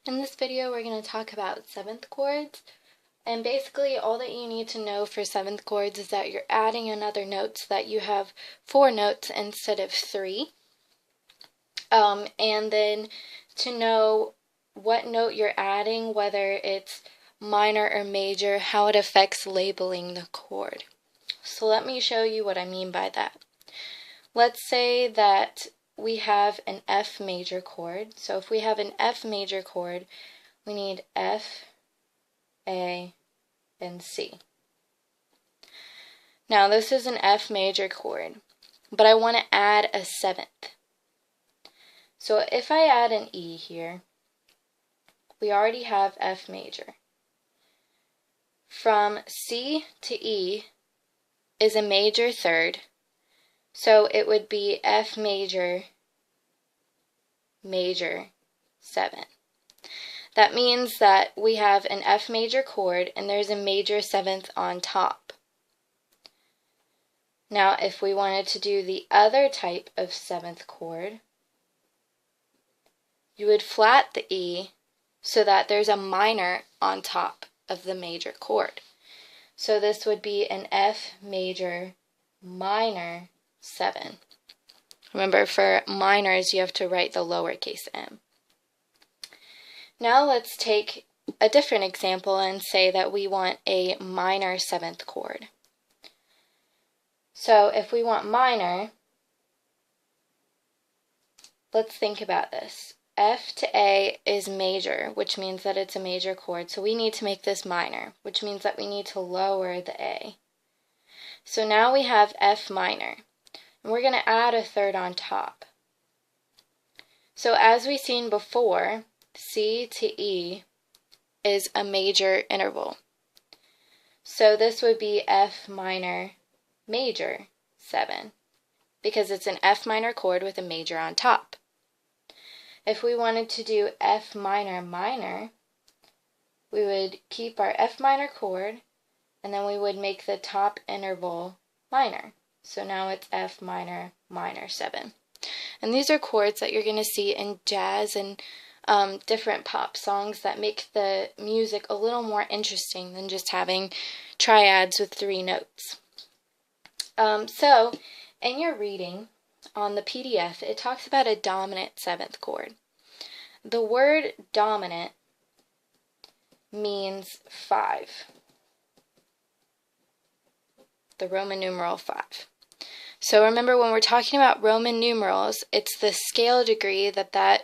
In this video, we're going to talk about seventh chords, and basically all that you need to know for seventh chords is that you're adding another note so that you have 4 notes instead of 3, and then to know what note you're adding, whether it's minor or major, how it affects labeling the chord. So let me show you what I mean by that. Let's say that we have an F major chord. So if we have an F major chord, we need F, A, and C. Now this is an F major chord, but I want to add a 7th. So if I add an E here, we already have F major. From C to E is a major third, so it would be F major, major 7. That means that we have an F major chord and there's a major 7th on top. Now if we wanted to do the other type of 7th chord, you would flat the E so that there's a minor on top of the major chord. So this would be an F major minor 7. Remember, for minors you have to write the lowercase m. Now let's take a different example and say that we want a minor 7th chord. So if we want minor, let's think about this. F to A is major, which means that it's a major chord, so we need to make this minor, which means that we need to lower the A. So now we have F minor, and we're going to add a third on top. So as we've seen before, C to E is a major interval. So this would be F minor major 7, because it's an F minor chord with a major on top. If we wanted to do F minor minor, we would keep our F minor chord and then we would make the top interval minor. So now it's F minor minor 7. And these are chords that you're going to see in jazz and different pop songs that make the music a little more interesting than just having triads with 3 notes. So in your reading on the PDF, it talks about a dominant 7th chord. The word dominant means 5. The Roman numeral 5. So remember, when we're talking about Roman numerals, it's the scale degree that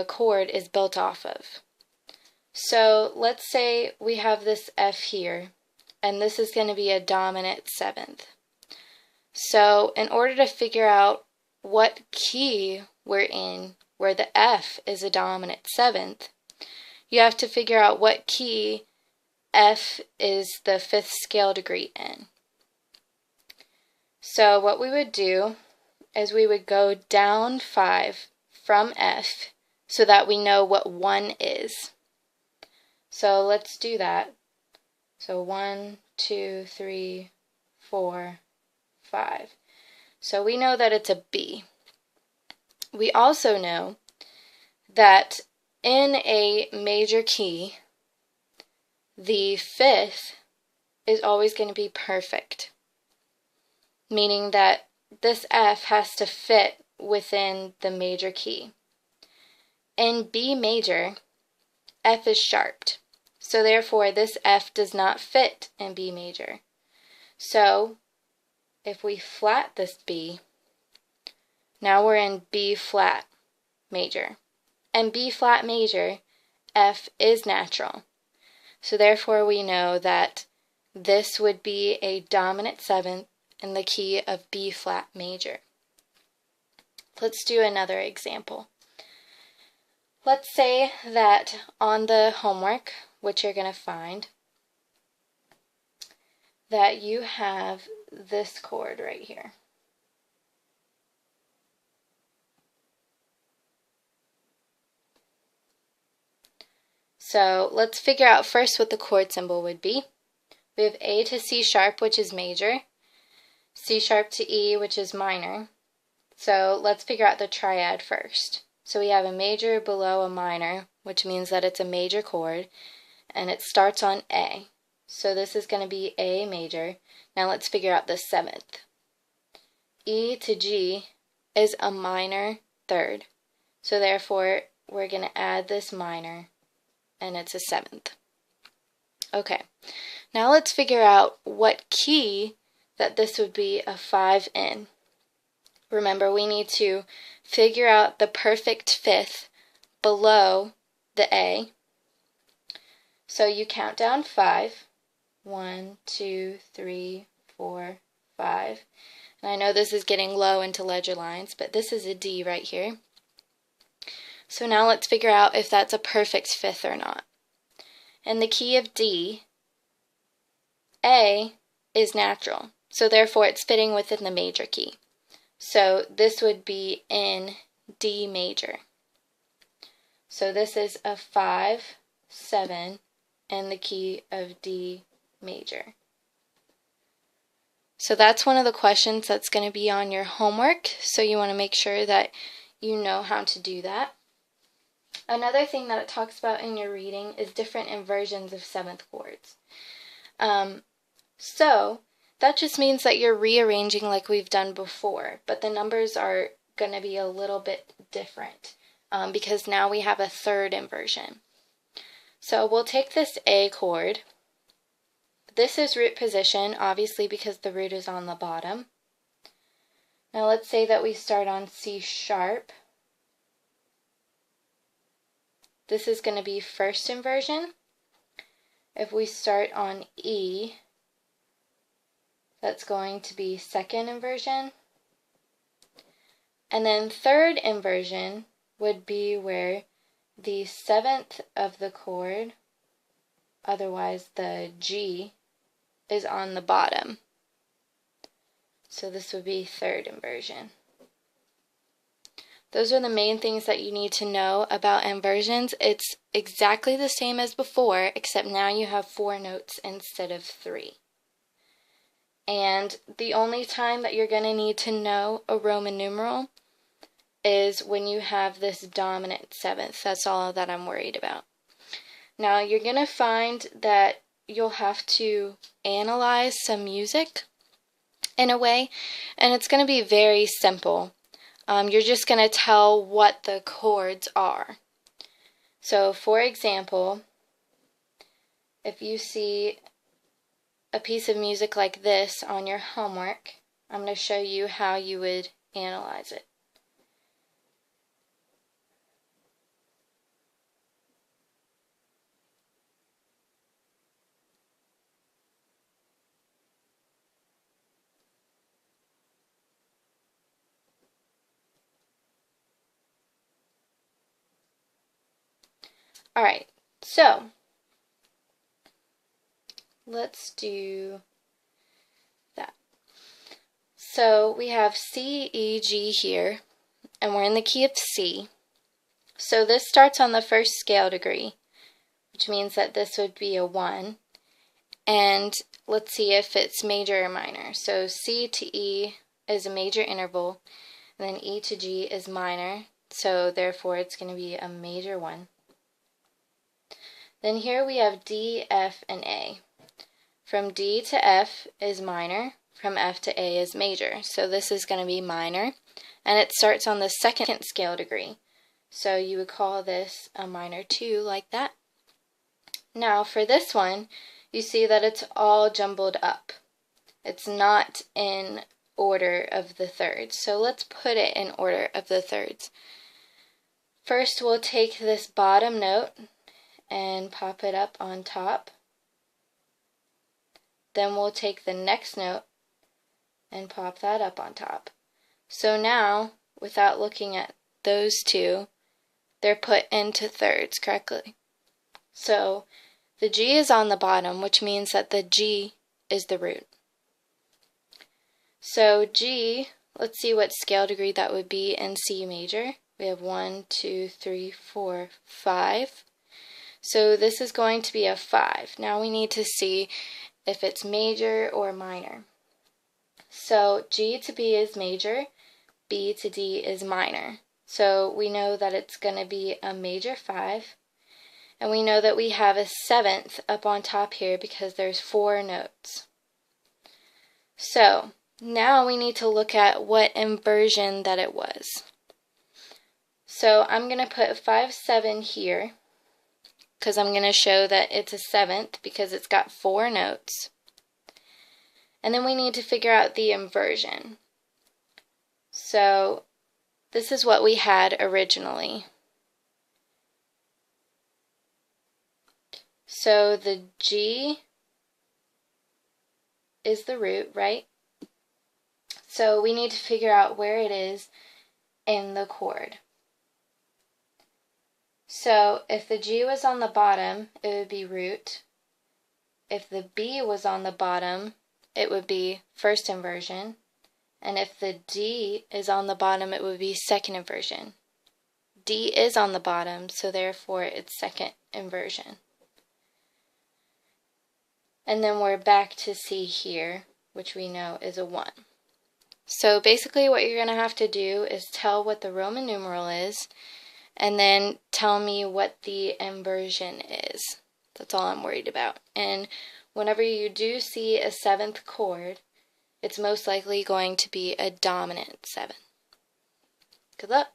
chord is built off of. So let's say we have this F here, and this is going to be a dominant 7th. So in order to figure out what key we're in, where the F is a dominant 7th, you have to figure out what key F is the 5th scale degree in. So what we would do is we would go down 5 from F so that we know what 1 is. So let's do that. So 1, 2, 3, 4, 5. So we know that it's a B. We also know that in a major key, the 5th is always going to be perfect, meaning that this F has to fit within the major key. In B major, F is sharped, so therefore this F does not fit in B major. So if we flat this B, now we're in B flat major. And B flat major, F is natural. So therefore we know that this would be a dominant 7th in the key of B flat major. Let's do another example. Let's say that on the homework, which you're going to find, that you have this chord right here. So let's figure out first what the chord symbol would be. We have A to C sharp, which is major, C sharp to E, which is minor. So let's figure out the triad first. So we have a major below a minor, which means that it's a major chord, and it starts on A. So this is going to be A major. Now let's figure out the 7th. E to G is a minor third. So therefore, we're going to add this minor, and it's a 7th. Okay, now let's figure out what key that this would be a 5 in. Remember, we need to figure out the perfect fifth below the A. So you count down 5. 1, 2, 3, 4, 5. And I know this is getting low into ledger lines, but this is a D right here. So now let's figure out if that's a perfect fifth or not. In the key of D, A is natural, so therefore it's fitting within the major key. So this would be in D major. So this is a 5, 7 in the key of D major. So that's one of the questions that's going to be on your homework, so you want to make sure that you know how to do that. Another thing that it talks about in your reading is different inversions of 7th chords. So that just means that you're rearranging like we've done before, but the numbers are going to be a little bit different because now we have a 3rd inversion. So we'll take this A chord. This is root position, obviously because the root is on the bottom. Now let's say that we start on C sharp. This is going to be 1st inversion. If we start on E, that's going to be 2nd inversion. And then 3rd inversion would be where the 7th of the chord, otherwise the G, is on the bottom. So this would be 3rd inversion. Those are the main things that you need to know about inversions. It's exactly the same as before, except now you have 4 notes instead of 3. And the only time that you're going to need to know a Roman numeral is when you have this dominant 7th. That's all that I'm worried about. Now you're going to find that you'll have to analyze some music in a way, and it's going to be very simple. You're just going to tell what the chords are. So for example, if you see a piece of music like this on your homework, I'm going to show you how you would analyze it. Alright, so let's do that. So we have C, E, G here, and we're in the key of C. So this starts on the 1st scale degree, which means that this would be a 1. And let's see if it's major or minor. So C to E is a major interval, and then E to G is minor, so therefore it's going to be a major 1. Then here we have D, F, and A. From D to F is minor, from F to A is major. So this is going to be minor, and it starts on the 2nd scale degree. So you would call this a minor 2 like that. Now for this one, you see that it's all jumbled up. It's not in order of the thirds. So let's put it in order of the thirds. First we'll take this bottom note and pop it up on top. Then we'll take the next note and pop that up on top. So now, without looking at those two, they're put into thirds correctly. So the G is on the bottom, which means that the G is the root. So G, let's see what scale degree that would be in C major. We have 1, 2, 3, 4, 5. So this is going to be a 5. Now we need to see if it's major or minor. So G to B is major, B to D is minor. So we know that it's going to be a major 5, And we know that we have a seventh up on top here because there's 4 notes. So now we need to look at what inversion that it was. So I'm going to put 5-7 here because I'm going to show that it's a seventh because it's got 4 notes. And then we need to figure out the inversion. So this is what we had originally. So the G is the root, right? So we need to figure out where it is in the chord. So if the G was on the bottom, it would be root. If the B was on the bottom, it would be first inversion. And if the D is on the bottom, it would be second inversion. D is on the bottom, so therefore it's second inversion. And then we're back to C here, which we know is a 1. So basically what you're going to have to do is tell what the Roman numeral is, and then tell me what the inversion is. That's all I'm worried about. And whenever you do see a 7th chord, it's most likely going to be a dominant 7. Good luck!